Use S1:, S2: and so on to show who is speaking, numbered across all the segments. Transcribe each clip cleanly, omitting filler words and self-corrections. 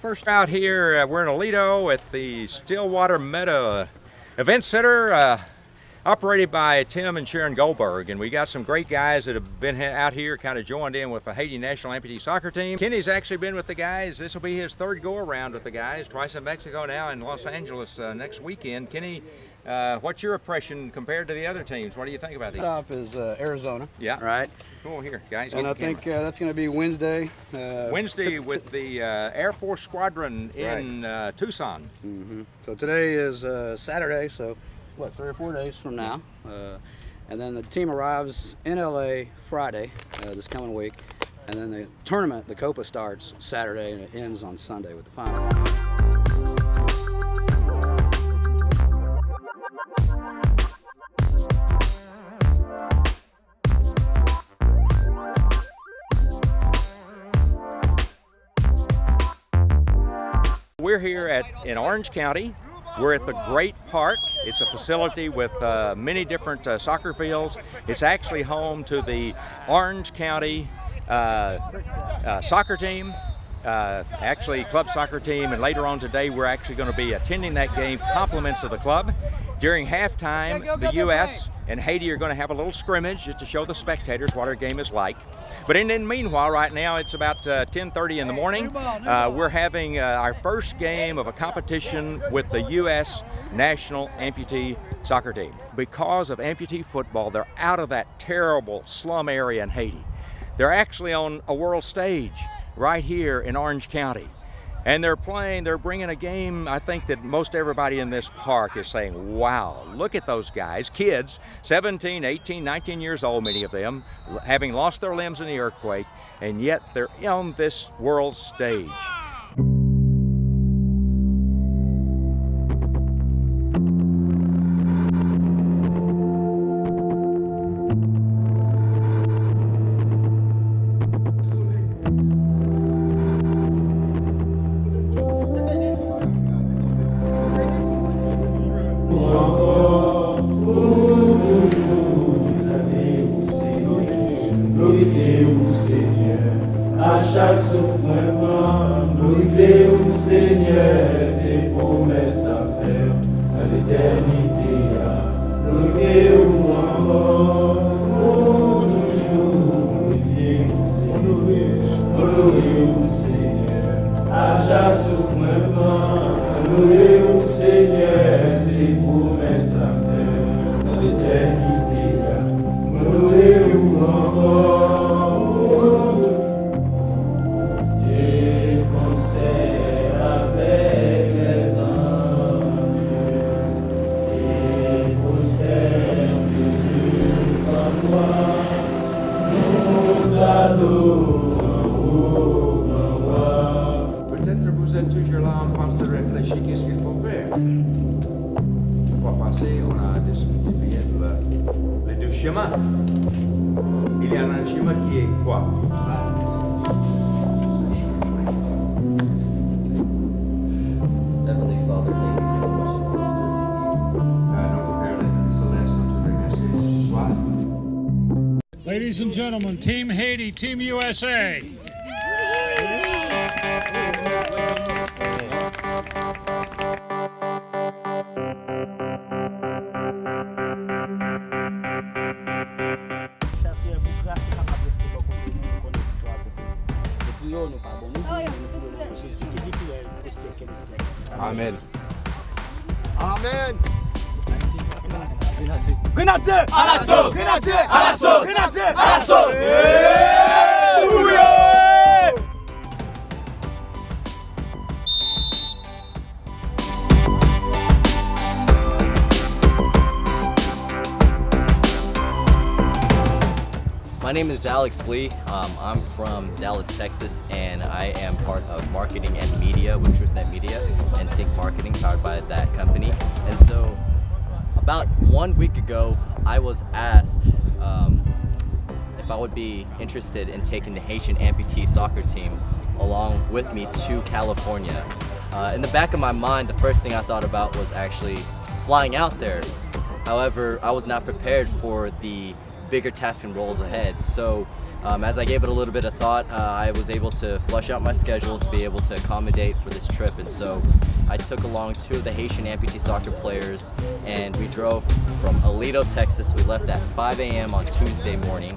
S1: First out here, we're in Aledo at the Stillwater Meadow Event Center, operated by Tim and Sharon Goldberg, and we got some great guys that have been out here, kind of joined in with the Haiti National Amputee Soccer Team. Kenny's actually been with the guys. This will be his third go-around with the guys, twice in Mexico now in Los Angeles next weekend. Kenny, what's your impression compared to the other teams? What do you think about these?
S2: Up is Arizona.
S1: Yeah.
S2: Right.
S1: Cool, here, guys.
S2: And I think that's going to be Wednesday.
S1: Wednesday with the Air Force Squadron in Tucson.
S2: Mm-hmm. So today is Saturday, so what, 3 or 4 days from now. And then the team arrives in LA Friday, this coming week. And then the tournament, the Copa, starts Saturday and it ends on Sunday with the final.
S1: We're here in Orange County. We're at the Great Park. It's a facility with many different soccer fields. It's actually home to the Orange County soccer team, actually club soccer team, and later on today we're actually going to be attending that game, compliments of the club. During halftime, the U.S. and Haiti are going to have a little scrimmage just to show the spectators what our game is like. But in the meanwhile, right now it's about 10:30 in the morning. We're having our first game of a competition with the U.S. National Amputee Soccer Team. Because of amputee football, they're out of that terrible slum area in Haiti. They're actually on a world stage right here in Orange County. And they're bringing a game, I think, that most everybody in this park is saying, wow, look at those guys, kids, 17, 18, 19 years old, many of them, having lost their limbs in the earthquake, and yet they're on this world stage.
S3: À chaque soufflement, glorifiez au Seigneur, ses promesses à faire à l'éternité. Glorifiez au encore, pour toujours, glorifiez au Seigneur, honorez au Seigneur. À chaque soufflement, glorifiez au Seigneur, ses promesses à faire à l'éternité. Glorifiez au encore.
S1: Peut-être vous êtes toujours là en train de réfléchir qu'est-ce qu'il faut faire. La fois passée, on a discuté bien les deux chemins. Il y en a un chemin qui est quoi?
S4: Heavenly Father, thank you so much for this.
S1: Notre Père, Céleste, on te remercie ce soir.
S5: Ladies and gentlemen, Team Haiti, Team USA.
S1: Amen.
S6: Amen.
S3: Grenadier à l'assaut! Grenadier à l'assaut! Grenadier à l'assaut!
S4: My name is Alex Lee. I'm from Dallas, Texas, and I am part of marketing and media with TruthNet Media and Sync Marketing, powered by that company. And so, about 1 week ago, I was asked if I would be interested in taking the Haitian amputee soccer team along with me to California. In the back of my mind, the first thing I thought about was actually flying out there. However, I was not prepared for the bigger tasks and roles ahead. So As I gave it a little bit of thought, I was able to flush out my schedule to be able to accommodate for this trip, and so I took along 2 of the Haitian amputee soccer players, and we drove from Aledo, Texas. We left at 5 a.m. on Tuesday morning,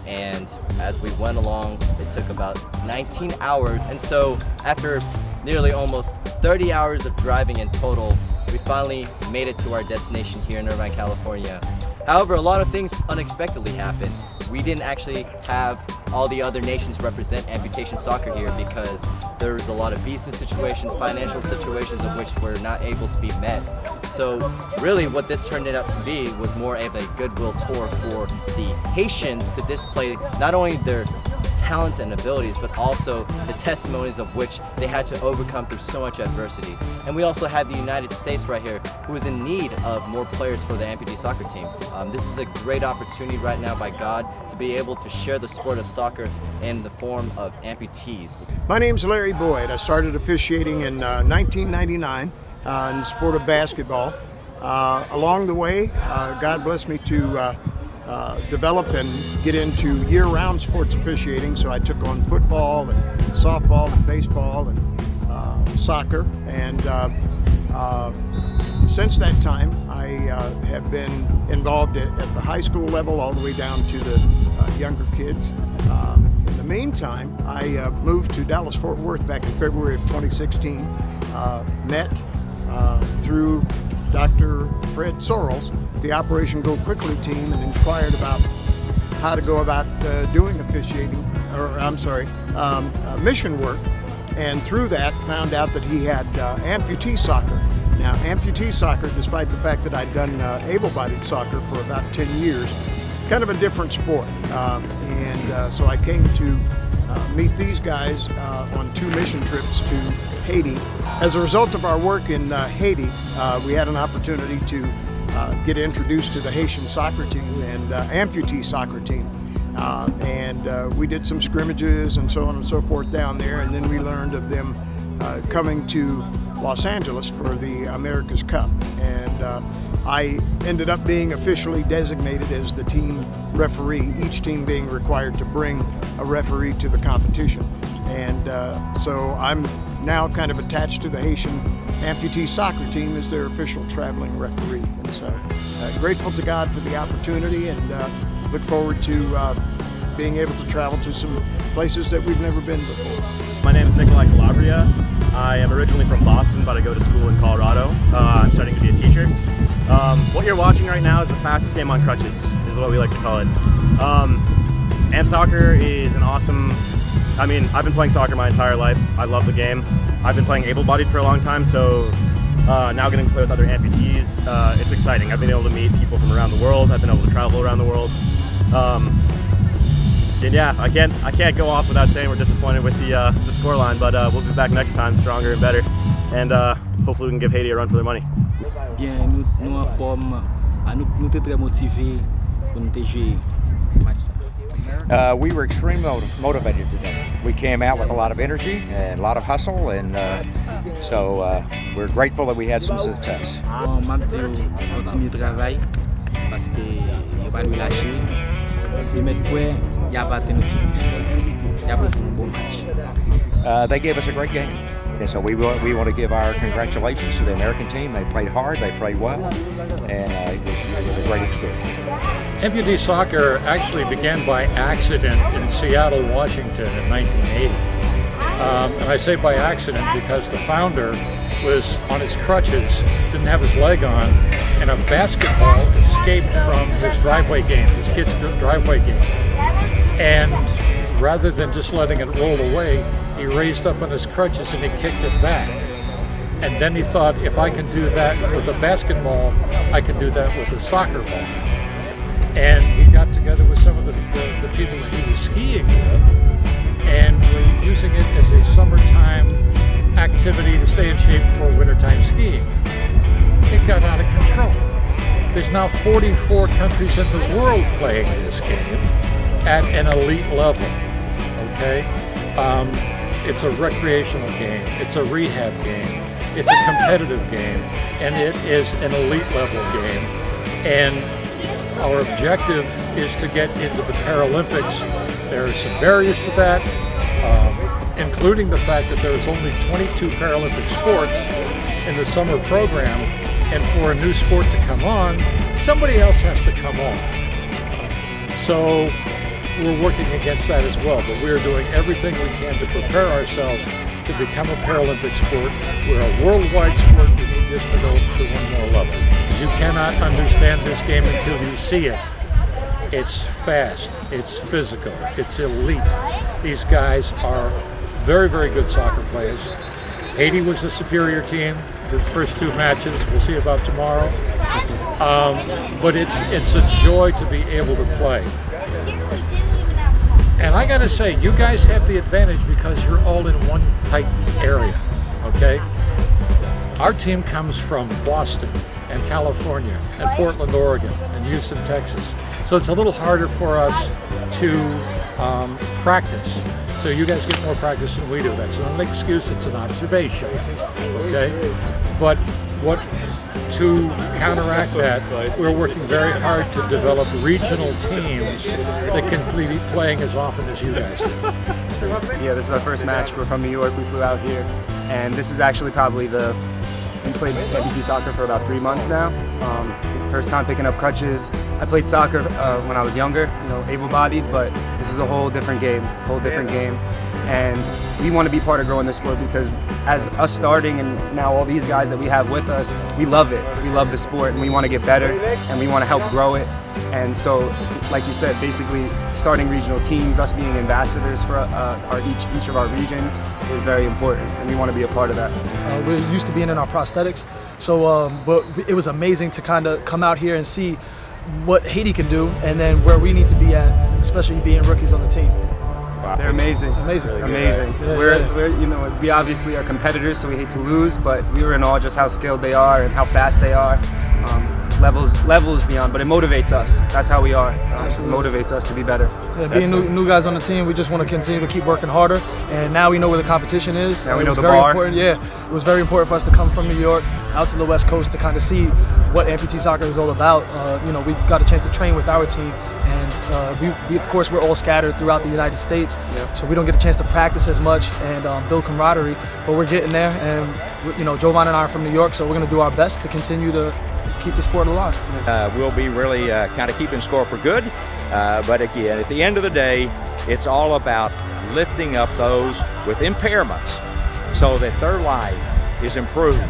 S4: and as we went along, it took about 19 hours, and so after nearly almost 30 hours of driving in total, we finally made it to our destination here in Irvine, California. However, a lot of things unexpectedly happened. We didn't actually have all the other nations represent amputation soccer here because there was a lot of visa situations, financial situations of which were not able to be met. So really what this turned out to be was more of a goodwill tour for the Haitians to display not only their talents and abilities, but also the testimonies of which they had to overcome through so much adversity. And we also have the United States right here, who is in need of more players for the amputee soccer team. This is a great opportunity right now by God to be able to share the sport of soccer in the form of amputees.
S6: My name's Larry Boyd. I started officiating in 1999 in the sport of basketball. Along the way, God blessed me to develop and get into year-round sports officiating, so I took on football and softball and baseball and soccer, and since that time I have been involved at the high school level all the way down to the younger kids. In the meantime, I moved to Dallas-Fort Worth back in February of 2016, met through Dr. Fred Sorrells, the Operation Go Quickly team, and inquired about how to go about doing officiating, mission work, and through that found out that he had amputee soccer. Now, amputee soccer, despite the fact that I'd done able-bodied soccer for about 10 years, kind of a different sport, and so I came to meet these guys on 2 mission trips to Haiti. As a result of our work in Haiti, we had an opportunity to get introduced to the Haitian soccer team and amputee soccer team. And we did some scrimmages and so on and so forth down there, and then we learned of them coming to Los Angeles for the America's Cup. And I ended up being officially designated as the team referee, each team being required to bring a referee to the competition. And so I'm now kind of attached to the Haitian amputee soccer team as their official traveling referee. And so grateful to God for the opportunity, and look forward to being able to travel to some places that we've never been before.
S7: My name is Nikolai Calabria. I am originally from Boston, but I go to school in Colorado. I'm studying to be a teacher. What you're watching right now is the fastest game on crutches, is what we like to call it. Amp soccer is an awesome, I've been playing soccer my entire life. I love the game. I've been playing able-bodied for a long time, so now getting to play with other amputees, it's exciting. I've been able to meet people from around the world. I've been able to travel around the world. And yeah, I can't go off without saying we're disappointed with the scoreline, but we'll be back next time stronger and better, and hopefully we can give Haiti a run for their money.
S8: Bien, nous en forme, nous très motivés pour nous jouer match.
S1: We were extremely motivated today. We came out with a lot of energy and a lot of hustle, and so we're grateful that we had some success.
S8: Bon, m'a dit continuer travail parce que il va nous lâcher. Et maintenant, il y a pas de objectif. Il y a pas un bon match.
S1: They gave us a great game, and so we want to give our congratulations to the American team. They played hard, they played well, and it was a great experience.
S5: Amputee soccer actually began by accident in Seattle, Washington in 1980. And I say by accident because the founder was on his crutches, didn't have his leg on, and a basketball escaped from his driveway game, his kid's driveway game. And rather than just letting it roll away, he raised up on his crutches and he kicked it back. And then he thought, if I can do that with a basketball, I can do that with a soccer ball. And he got together with some of the people that he was skiing with, and were using it as a summertime activity to stay in shape for wintertime skiing. It got out of control. There's now 44 countries in the world playing this game at an elite level, okay? It's a recreational game, it's a rehab game, it's a competitive game, and it is an elite level game. And our objective is to get into the Paralympics There are some barriers to that, including the fact that there's only 22 Paralympic sports in the summer program, and for a new sport to come on, somebody else has to come off. So we're working against that as well, but we're doing everything we can to prepare ourselves to become a Paralympic sport. We're a worldwide sport. We need just to go to one more level. You cannot understand this game until you see it. It's fast, it's physical, it's elite. These guys are very, very good soccer players. Haiti was the superior team, his first two matches. We'll see about tomorrow. But it's a joy to be able to play. And I gotta say, you guys have the advantage because you're all in one tight area, okay? Our team comes from Boston and California and Portland, Oregon and Houston, Texas. So it's a little harder for us to practice. So you guys get more practice than we do. That's not an excuse, it's an observation, okay? But to counteract that, we're working very hard to develop regional teams that can be playing as often as you guys do.
S9: Yeah, this is our first match. We're from New York. We flew out here, and this is actually probably I've played amputee soccer for about 3 months now. First time picking up crutches. I played soccer when I was younger, able-bodied, but this is a whole different game, And we want to be part of growing this sport because as us starting and now all these guys that we have with us, we love it. We love the sport and we want to get better and we want to help grow it. And so, like you said, basically starting regional teams, us being ambassadors for each of our regions is very important, and we want to be a part of that.
S10: We're used to being in our prosthetics, so but it was amazing to kind of come out here and see what Haiti can do, and then where we need to be at, especially being rookies on the team.
S9: Wow. They're amazing.
S10: Amazing.
S9: Amazing.
S10: Yeah,
S9: we're we obviously are competitors, so we hate to lose, but we were in awe just how skilled they are and how fast they are. Levels beyond, but it motivates us. That's how we are. It motivates us to be better.
S10: Yeah, being new guys on the team, we just want to continue to keep working harder. And now we know where the competition is.
S9: Now we know the
S10: very
S9: bar.
S10: Important. Yeah, it was very important for us to come from New York out to the West Coast to kind of see what amputee soccer is all about. We've got a chance to train with our team, and we of course we're all scattered throughout the United States, so we don't get a chance to practice as much and build camaraderie. But we're getting there, and Jovan and I are from New York, so we're going to do our best to continue to keep the sport alive.
S1: We'll be really kind of keeping score for good, but again, at the end of the day, it's all about lifting up those with impairments so that their life is improved.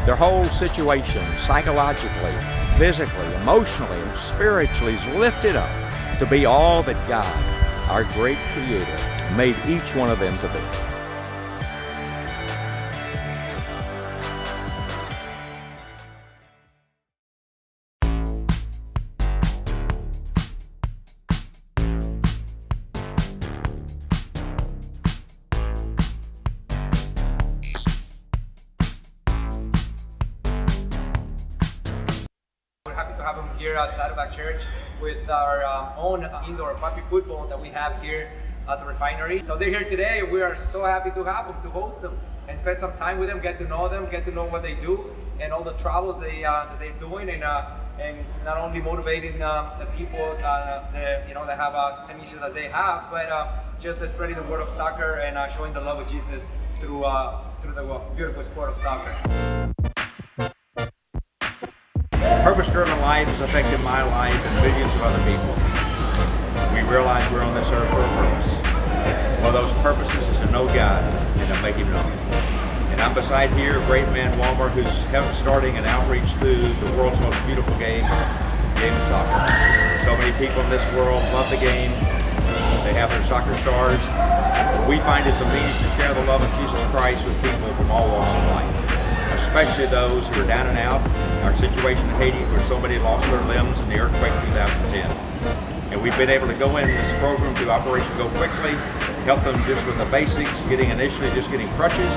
S1: Their whole situation, psychologically, physically, emotionally, and spiritually, is lifted up to be all that God, our great Creator, made each one of them to be.
S11: Have them here outside of our church with our own indoor puppy football that we have here at the refinery. So they're here today. We are so happy to have them, to host them, and spend some time with them, get to know them, get to know what they do, and all the travels that they're doing, and not only motivating the people that have the same issues that they have, but just spreading the word of soccer and showing the love of Jesus through the beautiful sport of soccer.
S1: Purpose-driven life has affected my life and millions of other people. We realize we're on this earth for a purpose. One of those purposes is to know God and to make Him known. And I'm beside here a great man, Walmart, who's starting an outreach through the world's most beautiful game of soccer. So many people in this world love the game. They have their soccer stars. We find it's a means to share the love of Jesus Christ with people from all walks of life, especially those who are down and out. Our situation in Haiti, where so many lost their limbs in the earthquake in 2010. And we've been able to go into this program through Operation Go Quickly, help them just with the basics, initially getting crutches,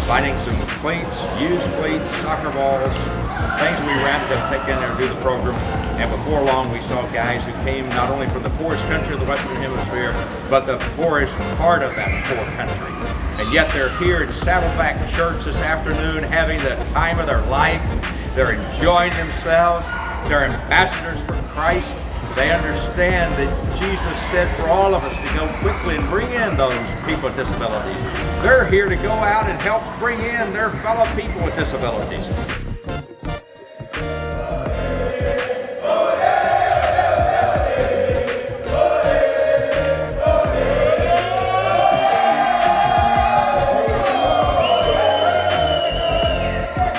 S1: finding some cleats, used cleats, soccer balls, things we wrapped up, take in there and do the program. And before long, we saw guys who came not only from the poorest country of the Western Hemisphere, but the poorest part of that poor country. And yet they're here in Saddleback Church this afternoon having the time of their life. They're enjoying themselves. They're ambassadors for Christ. They understand that Jesus said for all of us to go quickly and bring in those people with disabilities. They're here to go out and help bring in their fellow people with disabilities.